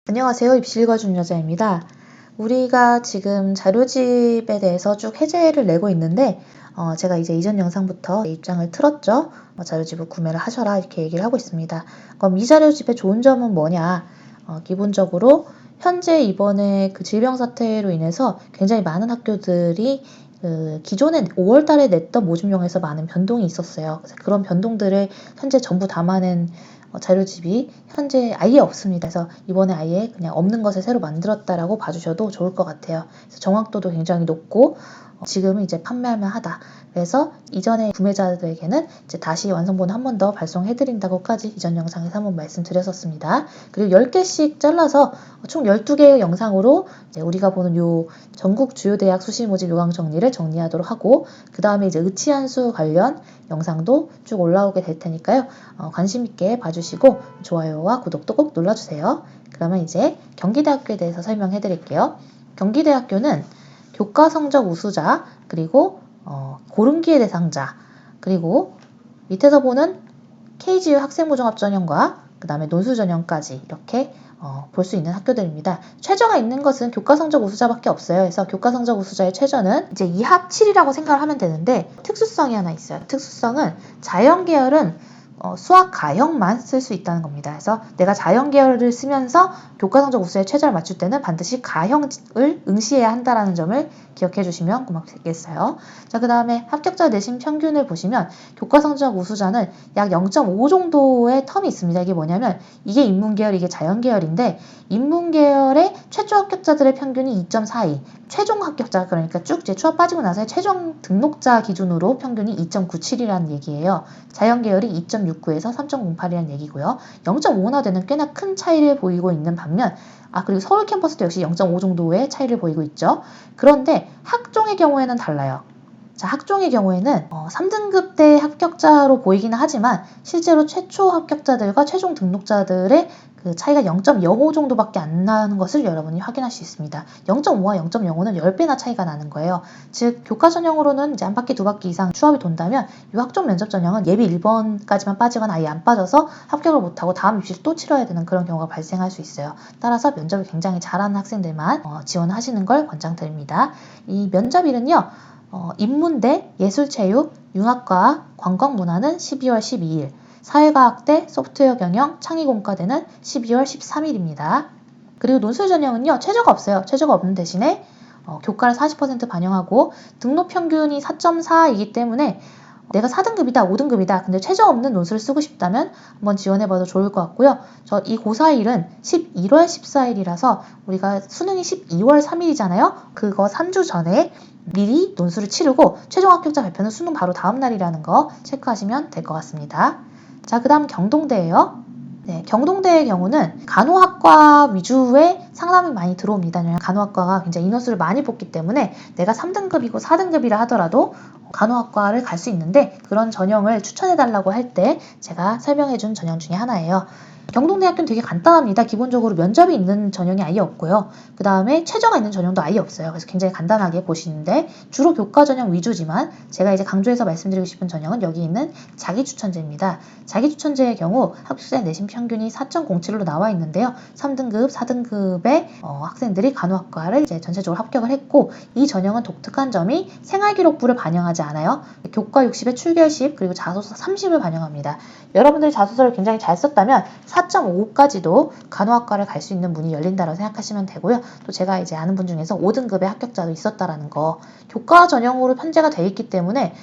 안녕하세요. 입시 읽어주는 여자입니다. 우리가 지금 자료집에 대해서 쭉 해제를 내고 있는데 제가 이제 이전 영상부터 입장을 틀었죠. 자료집을 구매를 하셔라 이렇게 얘기를 하고 있습니다. 그럼 이 자료집의 좋은 점은 뭐냐? 기본적으로 현재 이번에 그 질병 사태로 인해서 굉장히 많은 학교들이 기존에 5월 달에 냈던 모집용에서 많은 변동이 있었어요. 그래서 그런 변동들을 현재 전부 담아낸 자료집이 현재 아예 없습니다. 그래서 이번에 아예 그냥 없는 것을 새로 만들었다라고 봐주셔도 좋을 것 같아요. 그래서 정확도도 굉장히 높고 지금은 이제 판매할 만하다. 그래서 이전에 구매자들에게는 이제 다시 완성본 한 번 더 발송해드린다고까지 이전 영상에서 한번 말씀드렸었습니다. 그리고 10개씩 잘라서 총 12개의 영상으로 이제 우리가 보는 요 전국 주요 대학 수시 모집 요강 정리를 정리하도록 하고 그 다음에 이제 의치한수 관련 영상도 쭉 올라오게 될 테니까요. 관심 있게 봐주시고 좋아요와 구독도 꼭 눌러주세요. 그러면 이제 경기대학교에 대해서 설명해 드릴게요. 경기대학교는 교과 성적 우수자, 그리고 고른기회 대상자, 그리고 밑에서 보는 KGU 학생부종합 전형과 그 다음에 논술 전형까지 이렇게 볼 수 있는 학교들입니다. 최저가 있는 것은 교과 성적 우수자밖에 없어요. 그래서 교과 성적 우수자의 최저는 이제 2합 7이라고 생각을 하면 되는데 특수성이 하나 있어요. 특수성은 자연 계열은 수학 가형만 쓸 수 있다는 겁니다. 그래서 내가 자연 계열을 쓰면서 교과 성적 우수자의 최저를 맞출 때는 반드시 가형을 응시해야 한다는 점을 기억해 주시면 고맙겠어요. 자, 그 다음에 합격자 내신 평균을 보시면 교과 성적 우수자는 약 0.5 정도의 텀이 있습니다. 이게 뭐냐면 이게 인문계열, 이게 자연계열인데 인문계열의 최초 합격자들의 평균이 2.42, 최종 합격자, 그러니까 쭉 이제 추합 빠지고 나서의 최종 등록자 기준으로 평균이 2.97이라는 얘기예요. 자연계열이 2.69에서 3.08이라는 얘기고요. 0.5나 되는 꽤나 큰 차이를 보이고 있는 반면 그리고 서울 캠퍼스도 역시 0.5 정도의 차이를 보이고 있죠. 그런데 학종의 경우에는 달라요. 자, 학종의 경우에는 3등급 대 합격자로 보이기는 하지만 실제로 최초 합격자들과 최종 등록자들의 그 차이가 0.05 정도밖에 안 나는 것을 여러분이 확인할 수 있습니다. 0.5와 0.05는 10배나 차이가 나는 거예요. 즉 교과 전형으로는 이제 한 바퀴 두 바퀴 이상 추합이 돈다면 이 학종 면접 전형은 예비 1번까지만 빠지거나 아예 안 빠져서 합격을 못하고 다음 입시를 또 치러야 되는 그런 경우가 발생할 수 있어요. 따라서 면접을 굉장히 잘하는 학생들만 지원하시는 걸 권장드립니다. 이 면접일은요. 인문대, 예술체육, 융합과학, 관광문화는 12월 12일, 사회과학대, 소프트웨어 경영, 창의공과대는 12월 13일입니다. 그리고 논술 전형은요, 최저가 없어요. 최저가 없는 대신에 교과를 40% 반영하고 등록 평균이 4.4이기 때문에 내가 4등급이다, 5등급이다. 근데 최저 없는 논술을 쓰고 싶다면 한번 지원해봐도 좋을 것 같고요. 이 고사일은 11월 14일이라서 우리가 수능이 12월 3일이잖아요. 그거 3주 전에 미리 논술을 치르고 최종 합격자 발표는 수능 바로 다음 날이라는 거 체크하시면 될 것 같습니다. 자, 그 다음 경동대예요. 네, 경동대의 경우는 간호학과 위주의 상담이 많이 들어옵니다. 간호학과가 굉장히 인원수를 많이 뽑기 때문에 내가 3등급이고 4등급이라 하더라도 간호학과를 갈 수 있는데 그런 전형을 추천해달라고 할 때 제가 설명해준 전형 중에 하나예요. 경동대학교는 되게 간단합니다. 기본적으로 면접이 있는 전형이 아예 없고요. 그 다음에 최저가 있는 전형도 아예 없어요. 그래서 굉장히 간단하게 보시는데 주로 교과 전형 위주지만 제가 이제 강조해서 말씀드리고 싶은 전형은 여기 있는 자기추천제입니다. 자기추천제의 경우 합격자 내신 평균이 4.07로 나와 있는데요. 3등급, 4등급의 학생들이 간호학과를 이제 전체적으로 합격을 했고 이 전형은 독특한 점이 생활기록부를 반영하지 않아요. 교과 60에 출결 10 그리고 자소서 30을 반영합니다. 여러분들이 자소서를 굉장히 잘 썼다면 4.5까지도 간호학과를 갈 수 있는 문이 열린다고 생각하시면 되고요. 또 제가 이제 아는 분 중에서 5등급의 합격자도 있었다라는 거. 교과 전형으로 편제가 돼 있기 때문에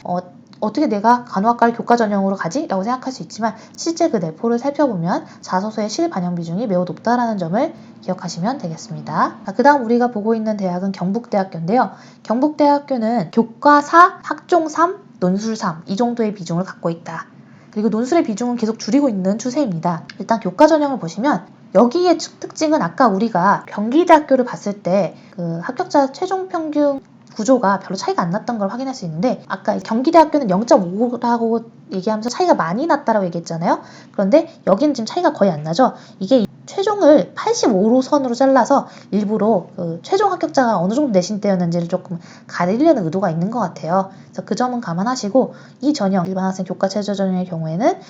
어떻게 내가 간호학과를 교과 전형으로 가지? 라고 생각할 수 있지만 실제 그 내포를 살펴보면 자소서의 실반영 비중이 매우 높다라는 점을 기억하시면 되겠습니다. 그 다음 우리가 보고 있는 대학은 경북대학교인데요. 경북대학교는 교과 4, 학종 3, 논술 3 이 정도의 비중을 갖고 있다. 그리고 논술의 비중은 계속 줄이고 있는 추세입니다. 일단 교과 전형을 보시면 여기의 특징은 아까 우리가 경기대학교를 봤을 때 그 합격자 최종 평균 구조가 별로 차이가 안 났던 걸 확인할 수 있는데 아까 경기대학교는 0.5라고 얘기하면서 차이가 많이 났다라고 얘기했잖아요. 그런데 여기는 지금 차이가 거의 안 나죠. 이게 최종을 85로 선으로 잘라서 일부러 그 최종 합격자가 어느 정도 내신대였는지를 조금 가리려는 의도가 있는 것 같아요. 그래서 그 점은 감안하시고 이 전형 일반 학생 교과 최저 전형의 경우에는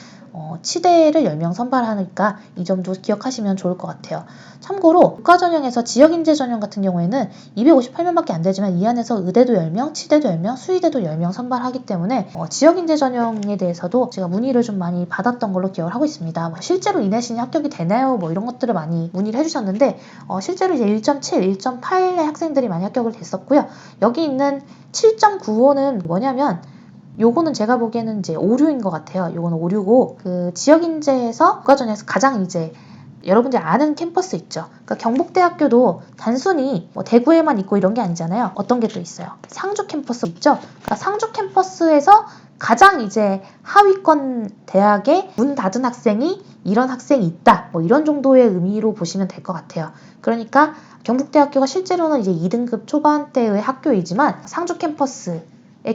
치대를 10명 선발하니까 이 점도 기억하시면 좋을 것 같아요. 참고로 교과전형에서 지역인재 전형 같은 경우에는 258명밖에 안 되지만 이 안에서 의대도 10명, 치대도 10명, 수의대도 10명 선발하기 때문에 지역인재 전형에 대해서도 제가 문의를 좀 많이 받았던 걸로 기억을 하고 있습니다. 실제로 이 내신이 합격이 되나요? 이런 것들을 많이 문의를 해주셨는데 실제로 이제 1.7, 1.8의 학생들이 많이 합격을 됐었고요. 여기 있는 7.95는 뭐냐면 요거는 제가 보기에는 이제 오류인 것 같아요. 요거는 오류고 그 지역인재에서 교과전형에서 가장 이제 여러분들이 아는 캠퍼스 있죠. 그러니까 경북대학교도 단순히 대구에만 있고 이런 게 아니잖아요. 어떤 게 또 있어요. 상주 캠퍼스 있죠. 그러니까 상주 캠퍼스에서 가장 이제 하위권 대학에 문 닫은 학생이 이런 학생이 있다. 이런 정도의 의미로 보시면 될 것 같아요. 그러니까 경북대학교가 실제로는 이제 2등급 초반대의 학교이지만 상주 캠퍼스의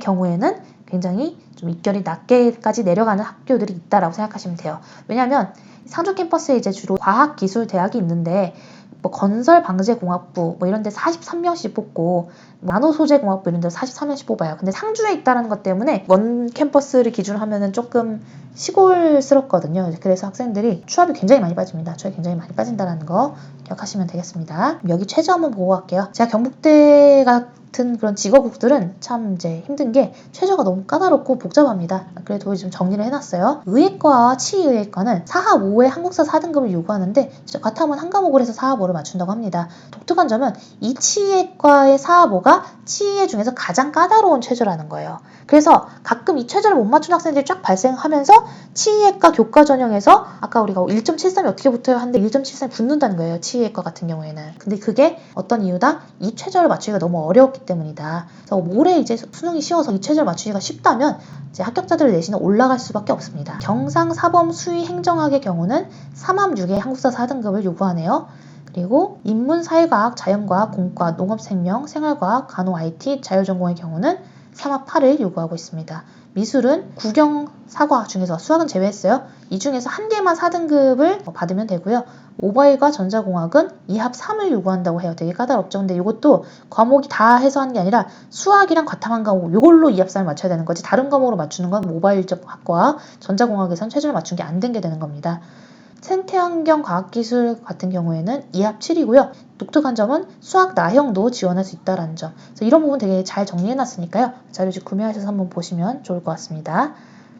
경우에는 굉장히 좀 입결이 낮게까지 내려가는 학교들이 있다라고 생각하시면 돼요. 왜냐하면 상주 캠퍼스에 이제 주로 과학기술대학이 있는데 건설방재공학부 이런 데 43명씩 뽑고 나노소재공학부 이런 데 43명씩 뽑아요. 근데 상주에 있다는 것 때문에 원 캠퍼스를 기준으로 하면은 조금 시골스럽거든요. 그래서 학생들이 추합이 굉장히 많이 빠집니다. 추합이 굉장히 많이 빠진다는 거 기억하시면 되겠습니다. 여기 최저 한번 보고 갈게요. 제가 경북대 같은 그런 직업국들은 참 이제 힘든 게 최저가 너무 까다롭고 복잡합니다. 그래도 좀 정리를 해놨어요. 의예과와 치의의과는 4합 5의 한국사 4등급을 요구하는데 과탐은 한 과목을 해서 4합 5를 맞춘다고 합니다. 독특한 점은 이 치의과의 4합 5가 치의 중에서 가장 까다로운 최저라는 거예요. 그래서 가끔 이 최저를 못 맞춘 학생들이 쫙 발생하면서 치의과 교과 전형에서 아까 우리가 1.73이 어떻게 붙어요? 하는데 1.73이 붙는다는 거예요. 치의과 같은 경우에는. 근데 그게 어떤 이유다? 이 최저를 맞추기가 너무 어려웠기 때문이다. 그래서 올해 이제 수능이 쉬워서 이 최저를 맞추기가 쉽다면 이제 합격자들의 내신은 올라갈 수밖에 없습니다. 경상, 사범, 수의, 행정학의 경우는 3합 6의 한국사 4등급을 요구하네요. 그리고 인문, 사회과학, 자연과학, 공과, 농업생명, 생활과학, 간호, IT, 자율전공의 경우는 3합 8을 요구하고 있습니다. 미술은 국영, 사과 중에서 수학은 제외했어요. 이 중에서 한 개만 4등급을 받으면 되고요. 모바일과 전자공학은 2합 3을 요구한다고 해요. 되게 까다롭죠. 근데 이것도 과목이 다 해서 하는 게 아니라 수학이랑 과탐 한 과목 이걸로 2합 3을 맞춰야 되는 거지 다른 과목으로 맞추는 건 모바일적 학과 전자공학에선 최저를 맞춘 게 안 된 게 되는 겁니다. 생태환경과학기술 같은 경우에는 2합 7이고요. 독특한 점은 수학 나형도 지원할 수 있다는 점. 그래서 이런 부분 되게 잘 정리해놨으니까요. 자료집 구매하셔서 한번 보시면 좋을 것 같습니다.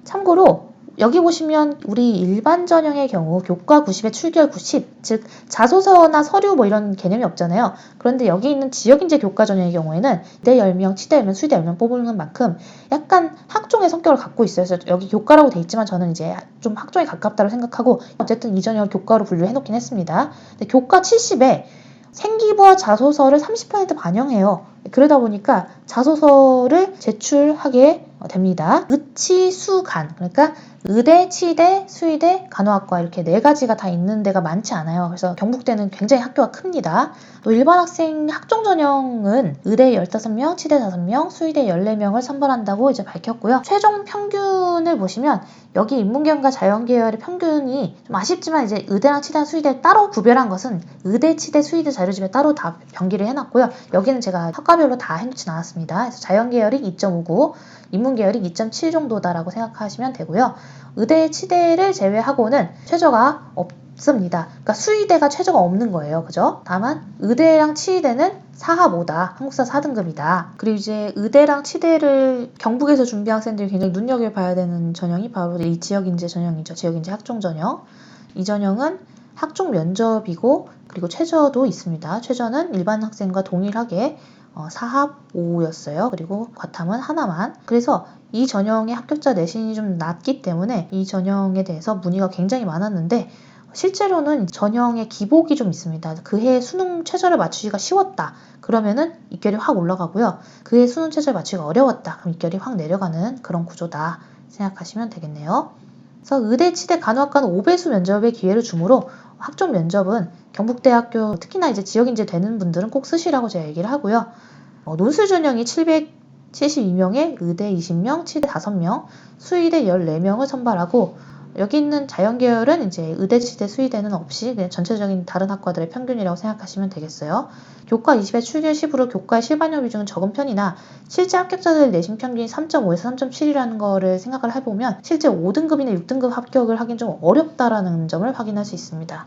참고로 여기 보시면 우리 일반 전형의 경우 교과 90에 출결 90, 즉 자소서나 서류 이런 개념이 없잖아요. 그런데 여기 있는 지역인재 교과 전형의 경우에는 대 10명, 치대 10명, 수의대 10명 뽑는 만큼 약간 학종의 성격을 갖고 있어요. 그래서 여기 교과라고 돼 있지만 저는 이제 좀 학종에 가깝다고 생각하고 어쨌든 이 전형을 교과로 분류해 놓긴 했습니다. 근데 교과 70에 생기부와 자소서를 30% 반영해요. 그러다 보니까 자소서를 제출하게 됩니다. 의치, 수, 간. 그러니까 의대, 치대, 수의대, 간호학과 이렇게 4가지가 다 있는 데가 많지 않아요. 그래서 경북대는 굉장히 학교가 큽니다. 또 일반 학생 학종 전형은 의대 15명, 치대 5명, 수의대 14명을 선발한다고 이제 밝혔고요. 최종 평균을 보시면 여기 인문계열과 자연계열의 평균이 좀 아쉽지만 이제 의대랑 치대랑 수의대를 따로 구별한 것은 의대, 치대, 수의대 자료집에 따로 다 병기를 해놨고요. 여기는 제가 학과별로 다 해놓진 않았습니다. 그래서 자연계열이 2.59, 인문계열이 2.7 정도다라고 생각하시면 되고요. 의대, 치대를 제외하고는 최저가 없습니다. 그러니까 수의대가 최저가 없는 거예요. 그죠? 다만 의대랑 치의대는 4합 5다. 한국사 4등급이다. 그리고 이제 의대랑 치대를 경북에서 준비한 학생들이 굉장히 눈여겨봐야 되는 전형이 바로 이 지역인재 전형이죠. 지역인재 학종 전형. 이 전형은 학종 면접이고 그리고 최저도 있습니다. 최저는 일반 학생과 동일하게 4합 5였어요. 그리고 과탐은 하나만. 그래서 이 전형의 합격자 내신이 좀 낮기 때문에 이 전형에 대해서 문의가 굉장히 많았는데 실제로는 전형의 기복이 좀 있습니다. 그해 수능 최저를 맞추기가 쉬웠다. 그러면은 입결이 확 올라가고요. 그해 수능 최저를 맞추기가 어려웠다. 그럼 입결이 확 내려가는 그런 구조다 생각하시면 되겠네요. 그래서 의대, 치대, 간호학과는 5배수 면접의 기회를 주므로 학종 면접은 경북대학교 특히나 이제 지역인재 되는 분들은 꼭 쓰시라고 제가 얘기를 하고요. 논술 전형이 772명에 의대 20명, 치대 5명, 수의대 14명을 선발하고 여기 있는 자연계열은 이제 의대, 치대, 수의대는 없이 그냥 전체적인 다른 학과들의 평균이라고 생각하시면 되겠어요. 교과 20에 출제 10으로 교과의 실반영 비중은 적은 편이나 실제 합격자들 내신 평균이 3.5에서 3.7이라는 거를 생각을 해보면 실제 5등급이나 6등급 합격을 하긴 좀 어렵다라는 점을 확인할 수 있습니다.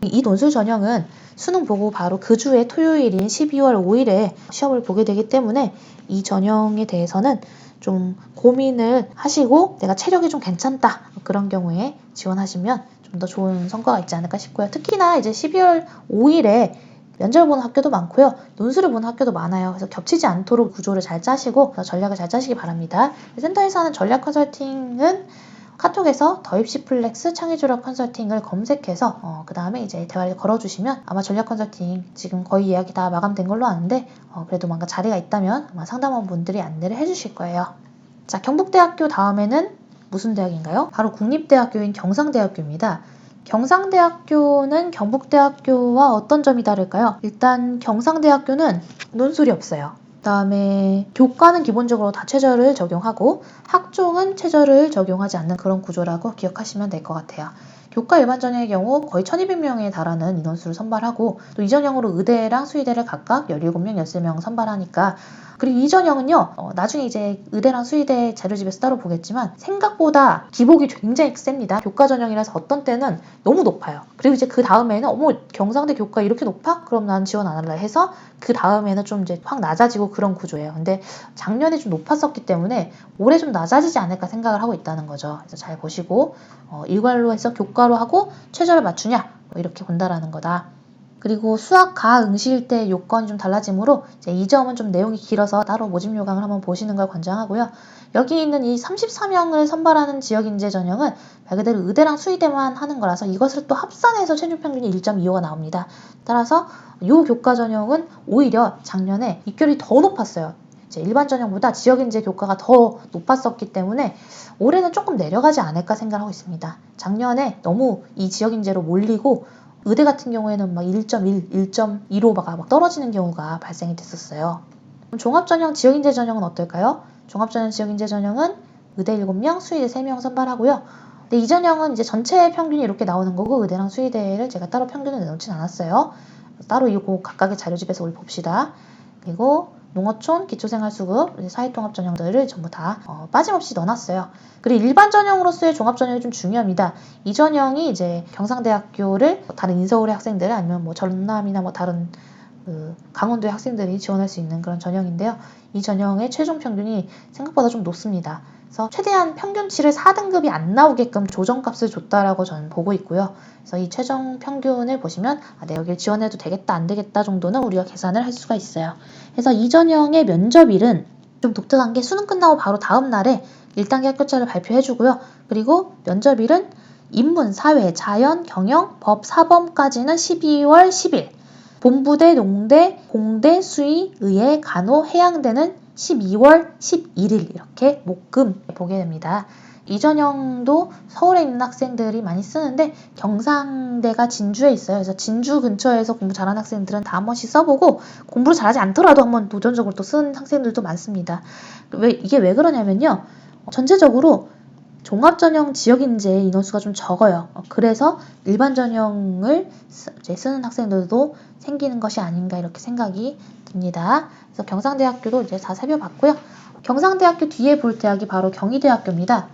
이 논술 전형은 수능 보고 바로 그 주에 토요일인 12월 5일에 시험을 보게 되기 때문에 이 전형에 대해서는 좀 고민을 하시고 내가 체력이 좀 괜찮다 그런 경우에 지원하시면 좀 더 좋은 성과가 있지 않을까 싶고요. 특히나 이제 12월 5일에 면접을 보는 학교도 많고요. 논술을 보는 학교도 많아요. 그래서 겹치지 않도록 구조를 잘 짜시고 전략을 잘 짜시기 바랍니다. 센터에서 하는 전략 컨설팅은 카톡에서 더입시 플렉스 창의졸업 컨설팅을 검색해서 그 다음에 이제 대화를 걸어주시면 아마 전략 컨설팅 지금 거의 예약이 다 마감된 걸로 아는데 그래도 뭔가 자리가 있다면 아마 상담원분들이 안내를 해주실 거예요. 자, 경북대학교 다음에는 무슨 대학인가요? 바로 국립대학교인 경상대학교입니다. 경상대학교는 경북대학교와 어떤 점이 다를까요? 일단 경상대학교는 논술이 없어요. 그 다음에 교과는 기본적으로 다 최저를 적용하고 학종은 최저를 적용하지 않는 그런 구조라고 기억하시면 될 것 같아요. 교과 일반 전형의 경우 거의 1200명에 달하는 인원수를 선발하고 또 이 전형으로 의대랑 수의대를 각각 17명, 13명 선발하니까 그리고 이 전형은요 나중에 이제 의대랑 수의대 자료집에서 따로 보겠지만 생각보다 기복이 굉장히 셉니다. 교과 전형이라서 어떤 때는 너무 높아요. 그리고 이제 그 다음에는 어머 경상대 교과 이렇게 높아? 그럼 난 지원 안 할래 해서 그 다음에는 좀 이제 확 낮아지고 그런 구조예요. 근데 작년에 좀 높았었기 때문에 올해 좀 낮아지지 않을까 생각을 하고 있다는 거죠. 그래서 잘 보시고 일괄로 해서 교과로 하고 최저를 맞추냐 이렇게 본다라는 거다. 그리고 수학, 과학, 응시일 때 요건이 좀 달라지므로 이제 이 점은 좀 내용이 길어서 따로 모집 요강을 한번 보시는 걸 권장하고요. 여기 있는 이 34명을 선발하는 지역인재 전형은 말 그대로 의대랑 수의대만 하는 거라서 이것을 또 합산해서 최종 평균이 1.25가 나옵니다. 따라서 이 교과 전형은 오히려 작년에 입결이 더 높았어요. 이제 일반 전형보다 지역인재 교과가 더 높았었기 때문에 올해는 조금 내려가지 않을까 생각하고 있습니다. 작년에 너무 이 지역인재로 몰리고 의대 같은 경우에는 막 1.1, 1.15가 막 떨어지는 경우가 발생이 됐었어요. 그럼 종합전형, 지역인재 전형은 어떨까요? 종합전형, 지역인재 전형은 의대 7명, 수의대 3명 선발하고요. 근데 이 전형은 이제 전체 평균이 이렇게 나오는 거고 의대랑 수의대를 제가 따로 평균을 내놓진 않았어요. 따로 이거 각각의 자료집에서 우리 봅시다. 그리고 농어촌, 기초생활수급, 사회통합전형들을 전부 다 빠짐없이 넣어놨어요. 그리고 일반 전형으로서의 종합전형이 좀 중요합니다. 이 전형이 이제 경상대학교를 다른 인서울의 학생들 아니면 뭐 전남이나 뭐 다른 강원도의 학생들이 지원할 수 있는 그런 전형인데요. 이 전형의 최종 평균이 생각보다 좀 높습니다. 그래서 최대한 평균치를 4등급이 안 나오게끔 조정값을 줬다라고 저는 보고 있고요. 그래서 이 최종 평균을 보시면 네, 여길 지원해도 되겠다 안 되겠다 정도는 우리가 계산을 할 수가 있어요. 그래서 이 전형의 면접일은 좀 독특한 게 수능 끝나고 바로 다음 날에 1단계 합격자를 발표해주고요. 그리고 면접일은 인문, 사회, 자연, 경영, 법, 사범까지는 12월 10일 본부대, 농대, 공대, 수의, 의예, 간호, 해양대는 12월 11일 이렇게 목금 보게 됩니다. 이 전형도 서울에 있는 학생들이 많이 쓰는데 경상대가 진주에 있어요. 그래서 진주 근처에서 공부 잘하는 학생들은 다 한 번씩 써보고 공부를 잘하지 않더라도 한번 도전적으로 또 쓰는 학생들도 많습니다. 이게 왜 그러냐면요. 전체적으로 종합전형 지역인재 인원수가 좀 적어요. 그래서 일반 전형을 쓰는 학생들도 생기는 것이 아닌가 이렇게 생각이 듭니다. 그래서 경상대학교도 이제 다 살펴봤고요. 경상대학교 뒤에 볼 대학이 바로 경희대학교입니다.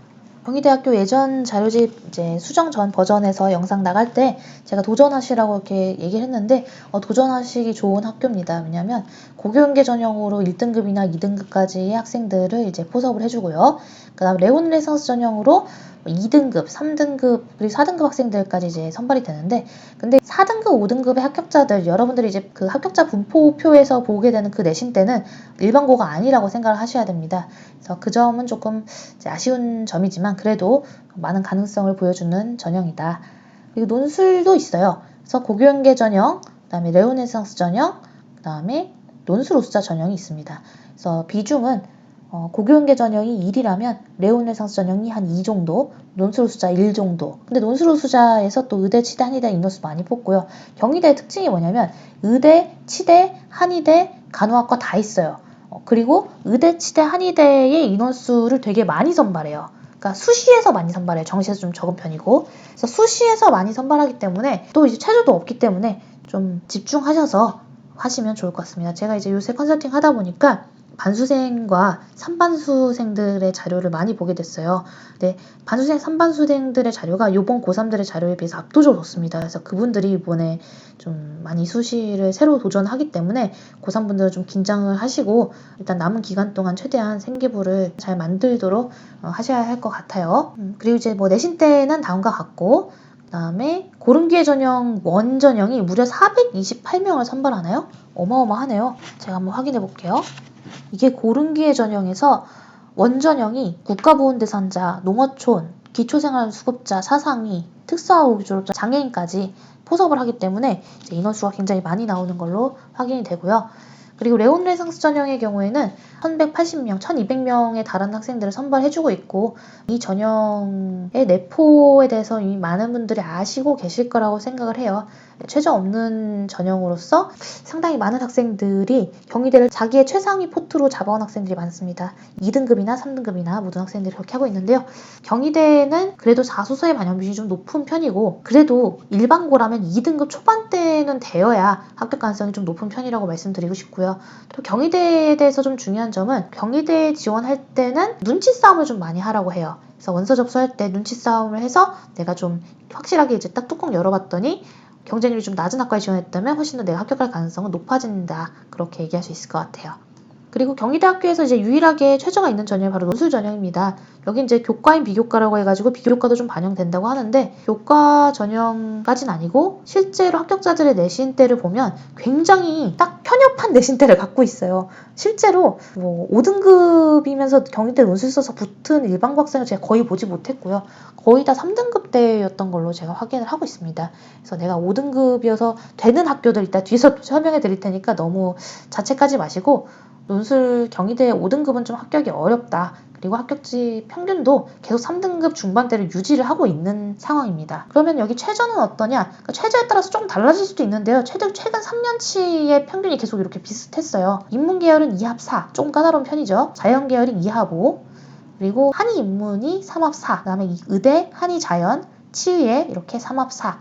경희대학교 예전 자료집 이제 수정 전 버전에서 영상 나갈 때 제가 도전하시라고 이렇게 얘기를 했는데 도전하시기 좋은 학교입니다. 왜냐하면 고교연계 전형으로 1등급이나 2등급까지의 학생들을 이제 포섭을 해주고요. 그 다음 레온레상스 전형으로 2등급, 3등급, 그리고 4등급 학생들까지 이제 선발이 되는데 근데 4등급, 5등급의 합격자들 여러분들이 이제 그 합격자 분포표에서 보게 되는 그 내신 때는 일반고가 아니라고 생각을 하셔야 됩니다. 그래서 그 점은 조금 이제 아쉬운 점이지만 그래도 많은 가능성을 보여주는 전형이다. 그리고 논술도 있어요. 그래서 고교연계 전형, 그 다음에 레오네상스 전형, 그 다음에 논술우수자 전형이 있습니다. 그래서 비중은 고교연계 전형이 1이라면 레오네상스 전형이 한 2 정도, 논술우수자 1 정도. 근데 논술우수자에서 또 의대, 치대, 한의대 인원수 많이 뽑고요. 경희대의 특징이 뭐냐면 의대, 치대, 한의대, 간호학과 다 있어요. 그리고 의대, 치대, 한의대의 인원수를 되게 많이 선발해요. 그러니까 수시에서 많이 선발해요. 정시에서 좀 적은 편이고. 그래서 수시에서 많이 선발하기 때문에 또 이제 최저도 없기 때문에 좀 집중하셔서 하시면 좋을 것 같습니다. 제가 이제 요새 컨설팅 하다 보니까 반수생과 삼반수생들의 자료를 많이 보게 됐어요. 근데 반수생, 삼반수생들의 자료가 이번 고3들의 자료에 비해서 압도적으로 좋습니다. 그래서 그분들이 이번에 좀 많이 수시를 새로 도전하기 때문에 고3분들은 좀 긴장을 하시고 일단 남은 기간 동안 최대한 생기부를 잘 만들도록 하셔야 할 것 같아요. 그리고 이제 뭐 내신 때는 다음과 같고 그 다음에 고른기회 전형 원전형이 무려 428명을 선발하나요? 어마어마하네요. 제가 한번 확인해 볼게요. 이게 고른기회 전형에서 원전형이 국가보훈대상자, 농어촌, 기초생활수급자, 사상위, 특수학업 졸업자, 장애인까지 포섭을 하기 때문에 이제 인원수가 굉장히 많이 나오는 걸로 확인이 되고요. 그리고 레온레상스 전형의 경우에는 1180명, 1200명에 달하는 학생들을 선발해주고 있고 이 전형의 내포에 대해서 이미 많은 분들이 아시고 계실 거라고 생각을 해요. 최저 없는 전형으로서 상당히 많은 학생들이 경희대를 자기의 최상위 포트로 잡아온 학생들이 많습니다. 2등급이나 3등급이나 모든 학생들이 그렇게 하고 있는데요. 경희대는 그래도 자소서의 반영 비율이 좀 높은 편이고 그래도 일반고라면 2등급 초반대는 되어야 합격 가능성이 좀 높은 편이라고 말씀드리고 싶고요. 또 경희대에 대해서 좀 중요한 점은 경희대에 지원할 때는 눈치 싸움을 좀 많이 하라고 해요. 그래서 원서 접수할 때 눈치 싸움을 해서 내가 좀 확실하게 이제 딱 뚜껑 열어봤더니 경쟁률이 좀 낮은 학과에 지원했다면 훨씬 더 내가 합격할 가능성은 높아진다. 그렇게 얘기할 수 있을 것 같아요. 그리고 경희대학교에서 이제 유일하게 최저가 있는 전형이 바로 논술 전형입니다. 여기 이제 교과인 비교과라고 해가지고 비교과도 좀 반영된다고 하는데 교과 전형까지는 아니고 실제로 합격자들의 내신대를 보면 굉장히 딱 편협한 내신대를 갖고 있어요. 실제로 뭐 5등급이면서 경희대 논술 써서 붙은 일반고 학생을 제가 거의 보지 못했고요. 거의 다 3등급대였던 걸로 제가 확인을 하고 있습니다. 그래서 내가 5등급이어서 되는 학교들 이따 뒤에서 설명해 드릴 테니까 너무 자책하지 마시고 논술 경희대 5등급은 좀 합격이 어렵다. 그리고 합격지 평균도 계속 3등급 중반대를 유지를 하고 있는 상황입니다. 그러면 여기 최저는 어떠냐? 그러니까 최저에 따라서 조금 달라질 수도 있는데요. 최근 3년치의 평균이 계속 이렇게 비슷했어요. 인문계열은 2합 4, 조금 까다로운 편이죠. 자연계열이 2합 5, 그리고 한의인문이 3합 4, 그 다음에 의대, 한의자연, 치의에 이렇게 3합 4.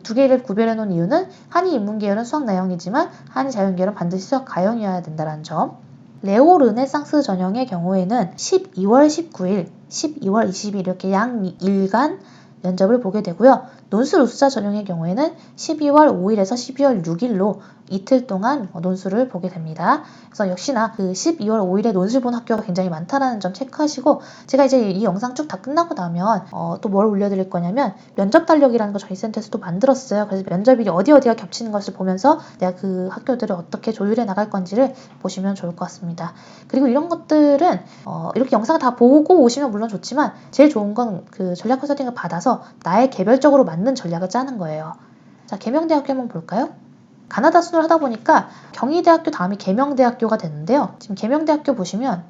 두 개를 구별해 놓은 이유는 한의인문계열은 수학 나형이지만 한의자연계열은 반드시 수학 가형이어야 된다는 점. 레오 르네상스 전형의 경우에는 12월 19일, 12월 20일 이렇게 양일간 면접을 보게 되고요. 논술 우수자 전형의 경우에는 12월 5일에서 12월 6일로 이틀 동안 논술을 보게 됩니다. 그래서 역시나 그 12월 5일에 논술 본 학교가 굉장히 많다는 점 체크하시고 제가 이제 이 영상 쭉 다 끝나고 나면 또 뭘 올려드릴 거냐면 면접 달력이라는 거 저희 센터에서 또 만들었어요. 그래서 면접일이 어디가 겹치는 것을 보면서 내가 그 학교들을 어떻게 조율해 나갈 건지를 보시면 좋을 것 같습니다. 그리고 이런 것들은 이렇게 영상을 다 보고 오시면 물론 좋지만 제일 좋은 건 그 전략 컨설팅을 받아서 나의 개별적으로 맞는 전략을 짜는 거예요. 자, 계명대학교 한번 볼까요? 가나다 순을 하다 보니까 경희대학교 다음이 계명대학교가 됐는데요. 지금 계명대학교 보시면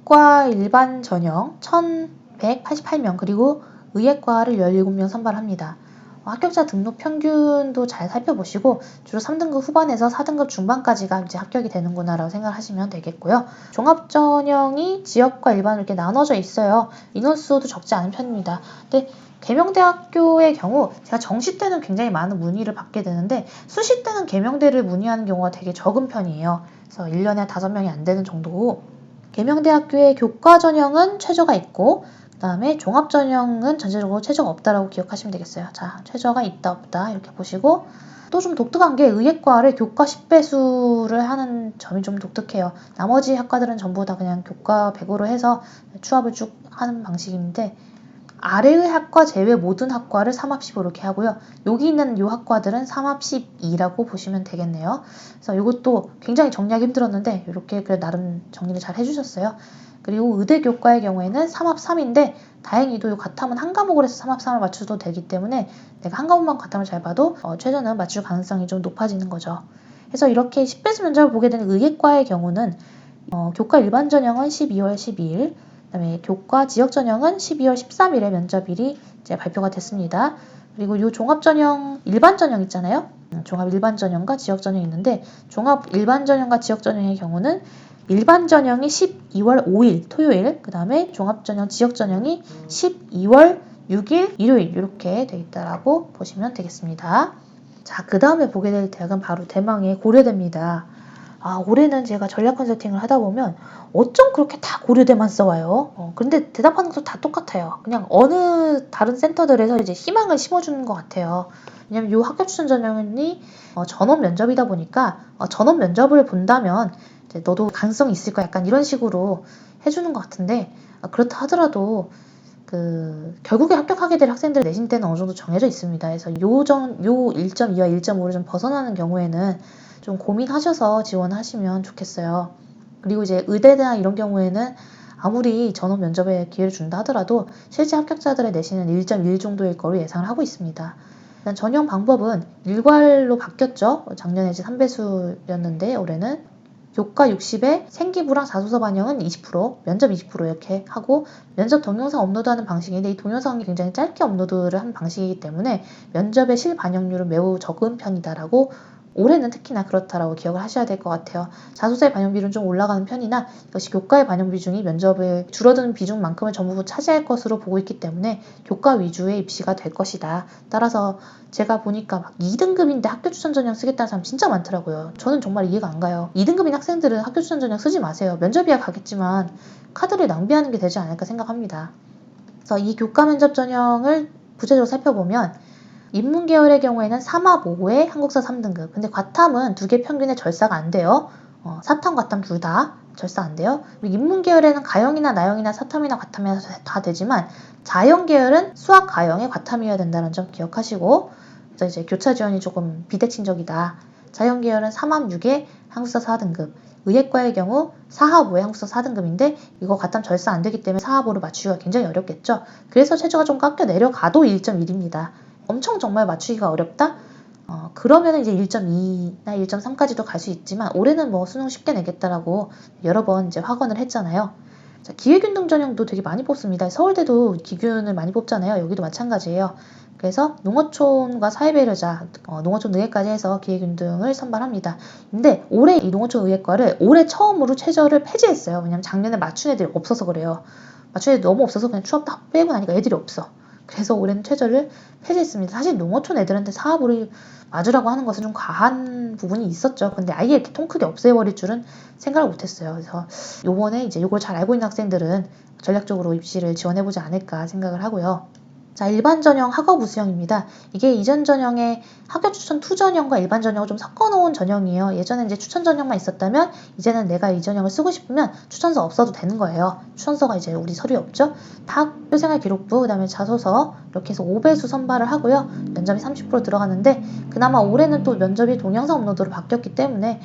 교과 일반 전형 1188명 그리고 의예과를 17명 선발합니다. 합격자 등록 평균도 잘 살펴보시고 주로 3등급 후반에서 4등급 중반까지가 이제 합격이 되는구나 라고 생각하시면 되겠고요. 종합전형이 지역과 일반으로 이렇게 나눠져 있어요. 인원수도 적지 않은 편입니다. 근데 계명대학교의 경우 제가 정시 때는 굉장히 많은 문의를 받게 되는데 수시 때는 계명대를 문의하는 경우가 되게 적은 편이에요. 그래서 1년에 5명이 안 되는 정도고 계명대학교의 교과 전형은 최저가 있고 그 다음에 종합전형은 전체적으로 최저가 없다라고 기억하시면 되겠어요. 자, 최저가 있다 없다 이렇게 보시고 또 좀 독특한 게 의예과를 교과 10배수를 하는 점이 좀 독특해요. 나머지 학과들은 전부 다 그냥 교과 100으로 해서 추합을 쭉 하는 방식인데 아래의 학과 제외 모든 학과를 3합 15 이렇게 하고요. 여기 있는 이 학과들은 3합 12라고 보시면 되겠네요. 그래서 이것도 굉장히 정리하기 힘들었는데 이렇게 그래 나름 정리를 잘 해주셨어요. 그리고 의대 교과의 경우에는 3합 3인데 다행히도 이 과탐은 한 과목을 해서 3합 3을 맞춰도 되기 때문에 내가 한 과목만 과탐을 잘 봐도 최저는 맞출 가능성이 좀 높아지는 거죠. 그래서 이렇게 10배수 면접을 보게 되는 의예과의 경우는 교과 일반 전형은 12월 12일 그다음에 교과 지역 전형은 12월 13일에 면접일이 이제 발표가 됐습니다. 그리고 이 종합 전형 일반 전형 있잖아요. 종합 일반 전형과 지역 전형이 있는데 종합 일반 전형과 지역 전형의 경우는 일반 전형이 12월 5일 토요일, 그 다음에 종합전형, 지역전형이 12월 6일 일요일 이렇게 돼 있다라고 보시면 되겠습니다. 자, 그 다음에 보게 될 대학은 바로 대망의 고려대입니다. 올해는 제가 전략 컨설팅을 하다 보면 어쩜 그렇게 다 고려대만 써와요. 근데 대답하는 것도 다 똑같아요. 그냥 어느 다른 센터들에서 이제 희망을 심어주는 것 같아요. 왜냐면 이 학교 추천 전형이 전원 면접이다 보니까 전원 면접을 본다면 이제 너도 가능성이 있을 거야. 약간 이런 식으로 해주는 것 같은데 그렇다 하더라도 결국에 합격하게 될 학생들 내신 때는 어느 정도 정해져 있습니다. 그래서 요 1.2와 1.5를 좀 벗어나는 경우에는 좀 고민하셔서 지원하시면 좋겠어요. 그리고 이제 의대나 이런 경우에는 아무리 전원 면접에 기회를 준다 하더라도 실제 합격자들의 내신은 1.1 정도일 거로 예상을 하고 있습니다. 일단 전형 방법은 일괄로 바뀌었죠. 작년에 이제 3배수였는데 올해는 교과 60에 생기부랑 자소서 반영은 20%, 면접 20% 이렇게 하고 면접 동영상 업로드하는 방식인데 이 동영상이 굉장히 짧게 업로드를 한 방식이기 때문에 면접의 실반영률은 매우 적은 편이다라고 올해는 특히나 그렇다라고 기억을 하셔야 될 것 같아요. 자소서의 반영 비율은 좀 올라가는 편이나 이것이 교과의 반영 비중이 면접을 줄어드는 비중만큼을 전부 차지할 것으로 보고 있기 때문에 교과 위주의 입시가 될 것이다. 따라서 제가 보니까 막 2등급인데 학교 추천 전형 쓰겠다는 사람 진짜 많더라고요. 저는 정말 이해가 안 가요. 2등급인 학생들은 학교 추천 전형 쓰지 마세요. 면접이야 가겠지만 카드를 낭비하는 게 되지 않을까 생각합니다. 그래서 이 교과 면접 전형을 구체적으로 살펴보면 인문계열의 경우에는 3합 5에 한국사 3등급. 근데 과탐은 2개 평균의 절사가 안 돼요. 사탐, 과탐 둘 다 절사 안 돼요. 그리고 인문계열에는 가형이나 나형이나 사탐이나 과탐이나 다 되지만 자연계열은 수학 가형에 과탐이어야 된다는 점 기억하시고 그래서 이제 교차 지원이 조금 비대칭적이다. 자연계열은 3합 6에 한국사 4등급. 의예과의 경우 4합 5에 한국사 4등급인데 이거 과탐 절사 안 되기 때문에 4합 5를 맞추기가 굉장히 어렵겠죠. 그래서 최저가 좀 깎여 내려가도 1.1입니다. 엄청 정말 맞추기가 어렵다? 그러면 이제 1.2나 1.3까지도 갈 수 있지만 올해는 뭐 수능 쉽게 내겠다라고 여러 번 이제 확언을 했잖아요. 자, 기회균등 전형도 되게 많이 뽑습니다. 서울대도 기균을 많이 뽑잖아요. 여기도 마찬가지예요. 그래서 농어촌과 사회배려자, 농어촌 의예까지 해서 기회균등을 선발합니다. 근데 올해 이 농어촌 의예과를 올해 처음으로 최저를 폐지했어요. 왜냐면 작년에 맞춘 애들이 없어서 그래요. 맞춘 애들이 너무 없어서 그냥 추업 다 빼고 나니까 애들이 없어. 그래서 올해는 최저를 폐지했습니다. 사실 농어촌 애들한테 사업을 맞으라고 하는 것은 좀 과한 부분이 있었죠. 근데 아예 이렇게 통 크게 없애버릴 줄은 생각을 못했어요. 그래서 요번에 이제 요걸 잘 알고 있는 학생들은 전략적으로 입시를 지원해보지 않을까 생각을 하고요. 자, 일반 전형 학업 우수형입니다. 이게 이전 전형의 학교 추천 2 전형과 일반 전형을 좀 섞어놓은 전형이에요. 예전에 이제 추천 전형만 있었다면 이제는 내가 이 전형을 쓰고 싶으면 추천서 없어도 되는 거예요. 추천서가 이제 우리 서류에 없죠. 학교생활 기록부, 그 다음에 자소서 이렇게 해서 5배수 선발을 하고요. 면접이 30% 들어가는데 그나마 올해는 또 면접이 동영상 업로드로 바뀌었기 때문에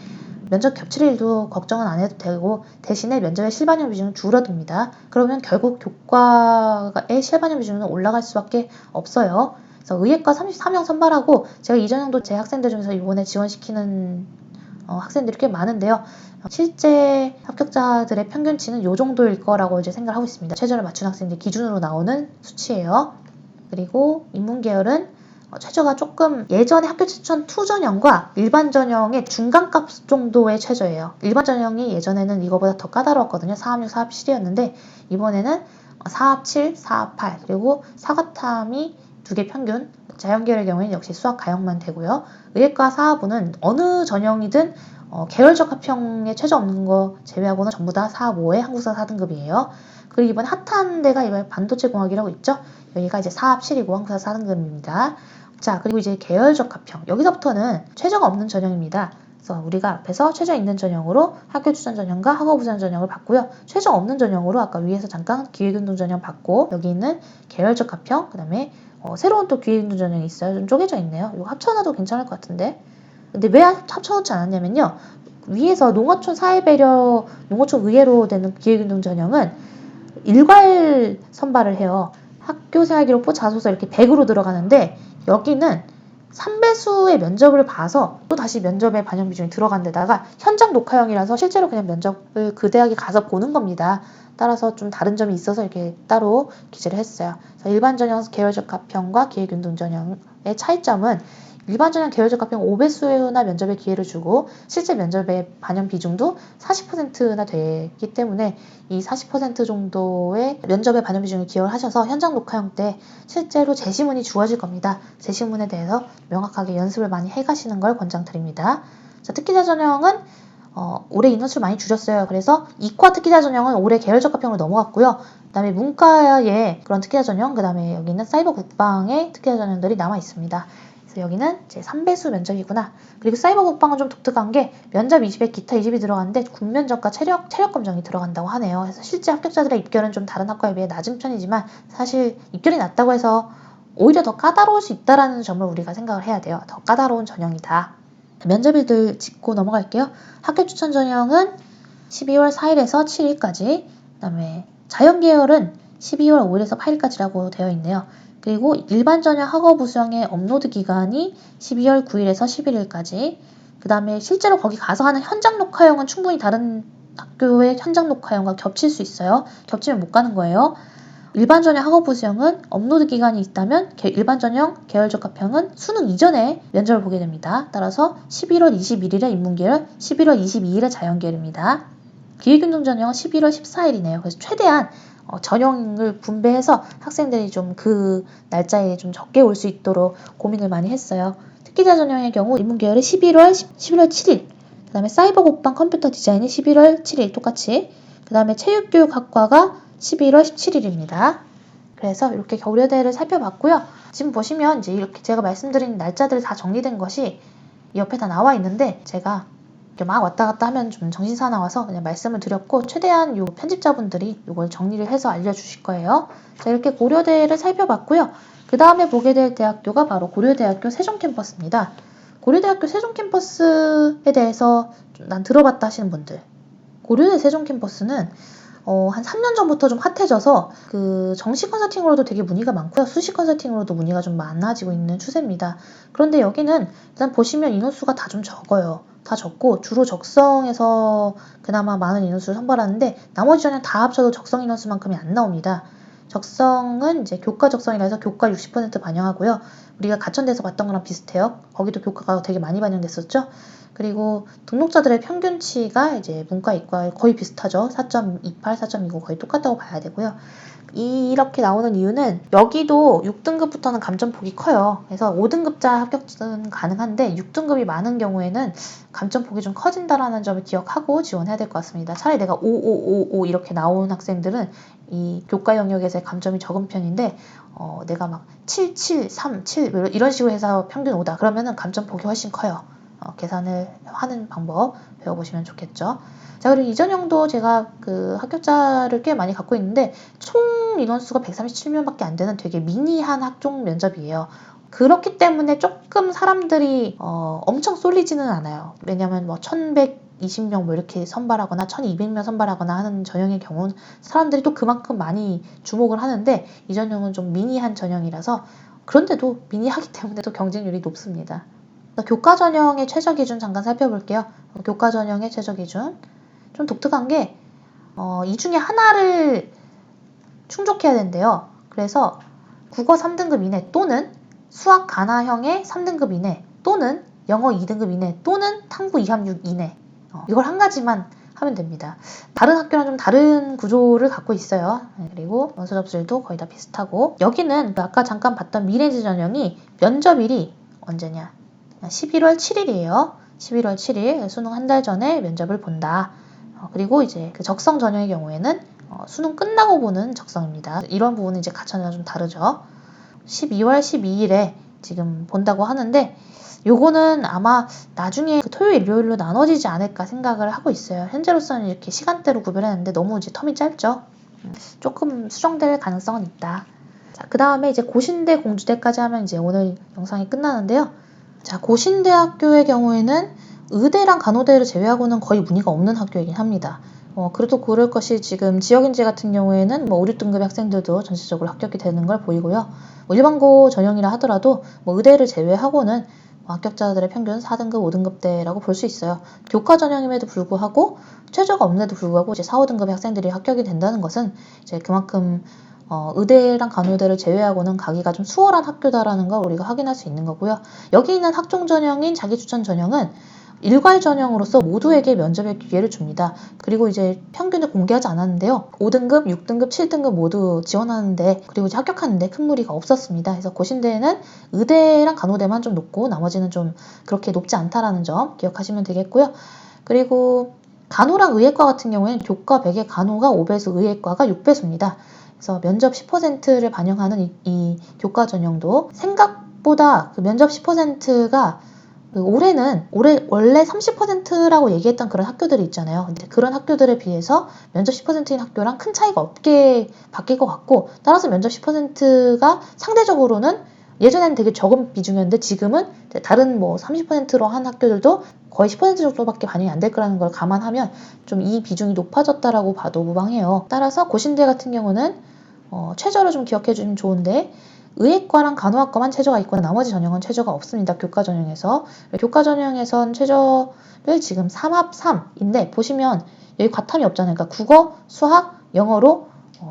면접 겹칠 일도 걱정은 안 해도 되고 대신에 면접의 실반영 비중은 줄어듭니다. 그러면 결국 교과의 실반영 비중은 올라갈 수밖에 없어요. 그래서 의예과 33명 선발하고 제가 이 전형도 제 학생들 중에서 이번에 지원시키는 학생들이 꽤 많은데요. 실제 합격자들의 평균치는 이 정도일 거라고 이제 생각을 하고 있습니다. 최저를 맞춘 학생들 기준으로 나오는 수치예요. 그리고 인문계열은 최저가 조금 예전에 학교 추천 2 전형과 일반 전형의 중간값 정도의 최저예요. 일반 전형이 예전에는 이거보다 더 까다로웠거든요. 4합 6, 4합 7이었는데 이번에는 4합 7, 4합 8 그리고 사과탐이 2개 평균 자연계열의 경우에는 역시 수학 가형만 되고요. 의예과 4합은 어느 전형이든 계열적 합평에 최저 없는 거 제외하고는 전부 다 4합 5에 한국사 4등급이에요. 그리고 이번 핫한 데가 이번 반도체공학이라고 있죠. 여기가 이제 4합 7이고 한국사 4등급입니다. 자, 그리고 이제 계열적 합평. 여기서부터는 최저가 없는 전형입니다. 그래서 우리가 앞에서 최저 있는 전형으로 학교 추천 전형과 학업 우수한 전형을 봤고요. 최저 없는 전형으로 아까 위에서 잠깐 기회균등 전형 봤고 여기 있는 계열적 합평, 그 다음에 새로운 또 기회균등 전형이 있어요. 좀 쪼개져 있네요. 이거 합쳐놔도 괜찮을 것 같은데. 근데 왜 합쳐놓지 않았냐면요. 위에서 농어촌 사회배려, 농어촌 의예로 되는 기회균등 전형은 일괄 선발을 해요. 학교생활기록부, 자소서 이렇게 100으로 들어가는데 여기는 3배수의 면접을 봐서 또 다시 면접에 반영 비중이 들어간 데다가 현장 녹화형이라서 실제로 그냥 면접을 그 대학에 가서 보는 겁니다. 따라서 좀 다른 점이 있어서 이렇게 따로 기재를 했어요. 일반 전형 계열적 합평과 기회균등 전형의 차이점은 일반 전형 계열적 합격 5배수나 면접의 기회를 주고 실제 면접의 반영 비중도 40%나 되기 때문에 이 40% 정도의 면접의 반영 비중을 기여를 하셔서 현장 녹화형 때 실제로 제시문이 주어질 겁니다. 제시문에 대해서 명확하게 연습을 많이 해가시는 걸 권장드립니다. 자, 특기자 전형은 올해 인원수를 많이 줄였어요. 그래서 이과 특기자 전형은 올해 계열적 합격으로 넘어갔고요. 그 다음에 문과의 그런 특기자 전형, 그 다음에 여기는 사이버 국방의 특기자 전형들이 남아 있습니다. 그래서 여기는 이제 3배수 면접이구나. 그리고 사이버 국방은 좀 독특한 게 면접 20에 기타 20이 들어가는데 군면접과 체력 검정이 들어간다고 하네요. 그래서 실제 합격자들의 입결은 좀 다른 학과에 비해 낮은 편이지만 사실 입결이 낮다고 해서 오히려 더 까다로울 수 있다는 점을 우리가 생각을 해야 돼요. 더 까다로운 전형이다. 면접일들 짚고 넘어갈게요. 학교 추천 전형은 12월 4일에서 7일까지, 그 다음에 자연계열은 12월 5일에서 8일까지라고 되어 있네요. 그리고 일반 전형 학업 우수형의 업로드 기간이 12월 9일에서 11일까지, 그 다음에 실제로 거기 가서 하는 현장 녹화형은 충분히 다른 학교의 현장 녹화형과 겹칠 수 있어요. 겹치면 못 가는 거예요. 일반 전형 학업 우수형은 업로드 기간이 있다면 일반 전형 계열적 합형은 수능 이전에 면접을 보게 됩니다. 따라서 11월 21일에 인문계열, 11월 22일에 자연계열입니다. 기획운동 전형은 11월 14일이네요. 그래서 최대한 전형을 분배해서 학생들이 좀 그 날짜에 좀 적게 올 수 있도록 고민을 많이 했어요. 특기자 전형의 경우 인문계열이 11월 7일, 그 다음에 사이버 국방 컴퓨터 디자인이 11월 7일 똑같이, 그 다음에 체육교육학과가 11월 17일입니다. 그래서 이렇게 고려대를 살펴봤고요. 지금 보시면 이제 이렇게 제가 말씀드린 날짜들 다 정리된 것이 옆에 다 나와 있는데 제가 이렇게 막 왔다 갔다 하면 좀 정신사 나와서 그냥 말씀을 드렸고 최대한 요 편집자분들이 이걸 정리를 해서 알려주실 거예요. 자, 이렇게 고려대를 살펴봤고요. 그 다음에 보게 될 대학교가 바로 고려대학교 세종캠퍼스입니다. 고려대학교 세종캠퍼스에 대해서 난 들어봤다 하시는 분들, 고려대 세종캠퍼스는 한 3년 전부터 좀 핫해져서 그 정시 컨설팅으로도 되게 문의가 많고요. 수시 컨설팅으로도 문의가 좀 많아지고 있는 추세입니다. 그런데 여기는 일단 보시면 인원수가 다 좀 적어요. 다 적고 주로 적성에서 그나마 많은 인원수를 선발하는데 나머지 전형 다 합쳐도 적성 인원수만큼이 안 나옵니다. 적성은 이제 교과 적성이라 해서 교과 60% 반영하고요. 우리가 가천대에서 봤던 거랑 비슷해요. 거기도 교과가 되게 많이 반영됐었죠. 그리고 등록자들의 평균치가 이제 문과, 이과 거의 비슷하죠. 4.28, 4.29 거의 똑같다고 봐야 되고요. 이렇게 나오는 이유는 여기도 6등급부터는 감점폭이 커요. 그래서 5등급자 합격은 가능한데 6등급이 많은 경우에는 감점폭이 좀 커진다라는 점을 기억하고 지원해야 될 것 같습니다. 차라리 내가 5, 5, 5, 5 이렇게 나온 학생들은 이 교과 영역에서의 감점이 적은 편인데 내가 막 7, 7, 3, 7 이런 식으로 해서 평균 5다. 그러면은 감점폭이 훨씬 커요. 계산을 하는 방법 배워보시면 좋겠죠. 자, 그리고 이 전형도 제가 그 합격자를 꽤 많이 갖고 있는데 총 인원수가 137명밖에 안 되는 되게 미니한 학종 면접이에요. 그렇기 때문에 조금 사람들이 엄청 쏠리지는 않아요. 왜냐면 뭐 1120명 뭐 이렇게 선발하거나 1200명 선발하거나 하는 전형의 경우는 사람들이 또 그만큼 많이 주목을 하는데 이 전형은 좀 미니한 전형이라서 그런데도 미니하기 때문에 또 경쟁률이 높습니다. 교과 전형의 최저 기준 잠깐 살펴볼게요. 교과 전형의 최저 기준 좀 독특한 게 이 중에 하나를 충족해야 된대요. 그래서 국어 3등급 이내 또는 수학 가나형의 3등급 이내 또는 영어 2등급 이내 또는 탐구 2학년 이내 이걸 한 가지만 하면 됩니다. 다른 학교랑 좀 다른 구조를 갖고 있어요. 그리고 원서 접수일도 거의 다 비슷하고 여기는 아까 잠깐 봤던 미래지 전형이 면접일이 언제냐 11월 7일이에요. 11월 7일 수능 한 달 전에 면접을 본다. 그리고 이제 그 적성 전형의 경우에는 수능 끝나고 보는 적성입니다. 이런 부분은 이제 가천이랑 좀 다르죠. 12월 12일에 지금 본다고 하는데 요거는 아마 나중에 그 토요일, 일요일로 나눠지지 않을까 생각을 하고 있어요. 현재로서는 이렇게 시간대로 구별했는데 너무 이제 텀이 짧죠. 조금 수정될 가능성은 있다. 자, 그 다음에 이제 고신대, 공주대까지 하면 이제 오늘 영상이 끝나는데요. 자, 고신대학교의 경우에는 의대랑 간호대를 제외하고는 거의 문의가 없는 학교이긴 합니다. 그래도 그럴 것이 지금 지역인재 같은 경우에는 뭐 5, 6등급의 학생들도 전체적으로 합격이 되는 걸 보이고요. 뭐 일반고 전형이라 하더라도 뭐 의대를 제외하고는 합격자들의 평균 4등급, 5등급대라고 볼 수 있어요. 교과 전형임에도 불구하고 최저가 없는데도 불구하고 이제 4, 5등급의 학생들이 합격이 된다는 것은 이제 그만큼 의대랑 간호대를 제외하고는 가기가 좀 수월한 학교다라는 걸 우리가 확인할 수 있는 거고요. 여기 있는 학종 전형인 자기추천 전형은 일괄 전형으로서 모두에게 면접의 기회를 줍니다. 그리고 이제 평균을 공개하지 않았는데요. 5등급, 6등급, 7등급 모두 지원하는데, 그리고 이제 합격하는데 큰 무리가 없었습니다. 그래서 고신대에는 의대랑 간호대만 좀 높고 나머지는 좀 그렇게 높지 않다라는 점 기억하시면 되겠고요. 그리고 간호랑 의예과 같은 경우에는 교과 100에 간호가 5배수, 의예과가 6배수입니다. 그래서 면접 10%를 반영하는 이 교과 전형도 생각보다 그 면접 10%가 올해 원래 30%라고 얘기했던 그런 학교들이 있잖아요. 근데 그런 학교들에 비해서 면접 10%인 학교랑 큰 차이가 없게 바뀔 것 같고, 따라서 면접 10%가 상대적으로는 예전에는 되게 적은 비중이었는데 지금은 다른 뭐 30%로 한 학교들도 거의 10% 정도밖에 반영이 안 될 거라는 걸 감안하면 좀 이 비중이 높아졌다라고 봐도 무방해요. 따라서 고신대 같은 경우는 최저를 좀 기억해 주면 좋은데, 의예과랑 간호학과만 최저가 있고 나머지 전형은 최저가 없습니다. 교과 전형에서. 교과 전형에선 최저를 지금 3합 3인데 보시면 여기 과탐이 없잖아요. 그러니까 국어, 수학, 영어로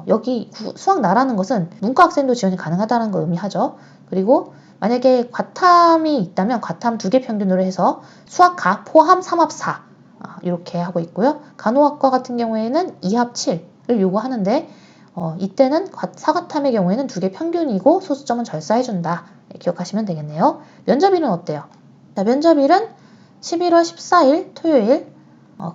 여기 수학 나라는 것은 문과 학생도 지원이 가능하다는 걸 의미하죠. 그리고 만약에 과탐이 있다면 과탐 2개 평균으로 해서 수학 가 포함 3합 4 이렇게 하고 있고요. 간호학과 같은 경우에는 2합 7을 요구하는데 이때는 사과탐의 경우에는 2개 평균이고 소수점은 절사해준다. 기억하시면 되겠네요. 면접일은 어때요? 자, 면접일은 11월 14일 토요일,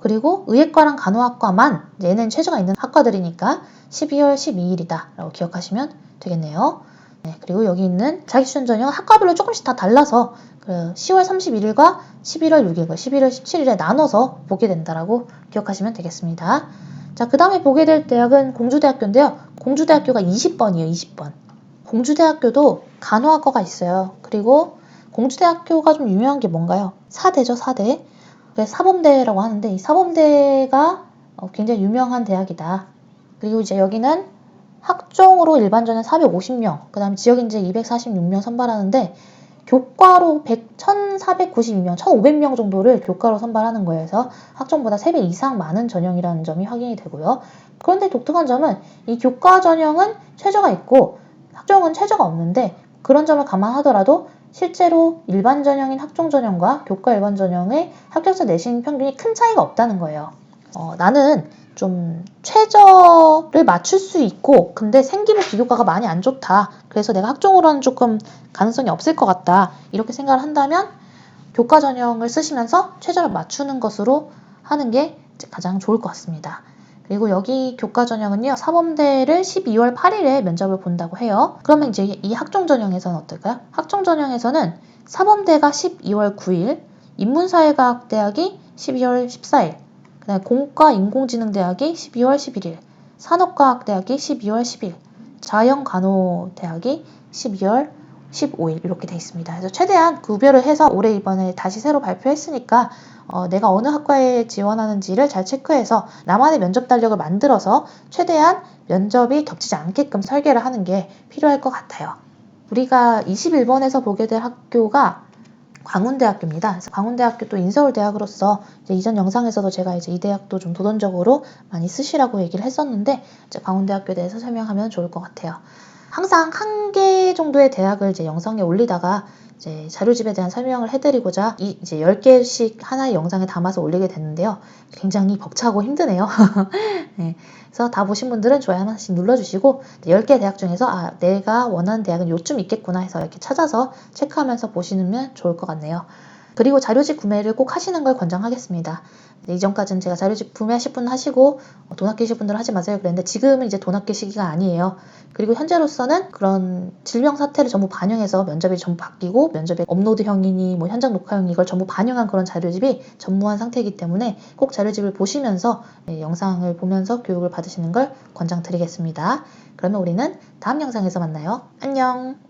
그리고 의예과랑 간호학과만, 얘는 최저가 있는 학과들이니까 12월 12일이다 라고 기억하시면 되겠네요. 네, 그리고 여기 있는 자기추천 전형 학과별로 조금씩 다 달라서 10월 31일과 11월 6일과 11월 17일에 나눠서 보게 된다라고 기억하시면 되겠습니다. 자, 그 다음에 보게 될 대학은 공주대학교인데요. 공주대학교가 20번이에요. 20번. 공주대학교도 간호학과가 있어요. 그리고 공주대학교가 좀 유명한 게 뭔가요? 사대죠, 사대. 그래서 사범대라고 하는데 이 사범대가 굉장히 유명한 대학이다. 그리고 이제 여기는 학종으로 일반 전형 450명, 그 다음에 지역인재 246명 선발하는데 교과로 1,492명, 1,500명 정도를 교과로 선발하는 거예요. 그래서 학종보다 3배 이상 많은 전형이라는 점이 확인이 되고요. 그런데 독특한 점은 이 교과 전형은 최저가 있고 학종은 최저가 없는데, 그런 점을 감안하더라도 실제로 일반 전형인 학종 전형과 교과 일반 전형의 합격자 내신 평균이 큰 차이가 없다는 거예요. 나는 좀 최저를 맞출 수 있고 근데 생기부 비교과가 많이 안 좋다. 그래서 내가 학종으로는 조금 가능성이 없을 것 같다. 이렇게 생각을 한다면 교과 전형을 쓰시면서 최저를 맞추는 것으로 하는 게 가장 좋을 것 같습니다. 그리고 여기 교과 전형은요, 사범대를 12월 8일에 면접을 본다고 해요. 그러면 이제 이 학종 전형에서는 어떨까요? 학종 전형에서는 사범대가 12월 9일, 인문사회과학대학이 12월 14일, 그다음에 공과인공지능대학이 12월 11일, 산업과학대학이 12월 10일, 자연간호대학이 12월 15일 이렇게 돼 있습니다. 그래서 최대한 구별을 해서 올해 이번에 다시 새로 발표했으니까 내가 어느 학과에 지원하는지를 잘 체크해서 나만의 면접 달력을 만들어서 최대한 면접이 겹치지 않게끔 설계를 하는 게 필요할 것 같아요. 우리가 21번에서 보게 될 학교가 광운대학교입니다. 그래서 광운대학교 또 인서울대학으로서 이제 이전 영상에서도 제가 이제 이 대학도 좀 도전적으로 많이 쓰시라고 얘기를 했었는데, 이제 광운대학교에 대해서 설명하면 좋을 것 같아요. 항상 한 개 정도의 대학을 이제 영상에 올리다가 이제 자료집에 대한 설명을 해드리고자 이제 10개씩 하나의 영상에 담아서 올리게 됐는데요. 굉장히 벅차고 힘드네요. 네, 그래서 다 보신 분들은 좋아요 하나씩 눌러주시고 10개 대학 중에서 내가 원하는 대학은 요쯤 있겠구나 해서 이렇게 찾아서 체크하면서 보시면 좋을 것 같네요. 그리고 자료집 구매를 꼭 하시는 걸 권장하겠습니다. 이전까지는 제가 자료집 구매하실 분 하시고 돈 아끼실 분들은 하지 마세요 그랬는데 지금은 이제 돈 아낄 시기가 아니에요. 그리고 현재로서는 그런 질병 사태를 전부 반영해서 면접이 전부 바뀌고 면접의 업로드형이니 뭐 현장 녹화형이 이걸 전부 반영한 그런 자료집이 전무한 상태이기 때문에 꼭 자료집을 보시면서 영상을 보면서 교육을 받으시는 걸 권장드리겠습니다. 그러면 우리는 다음 영상에서 만나요. 안녕.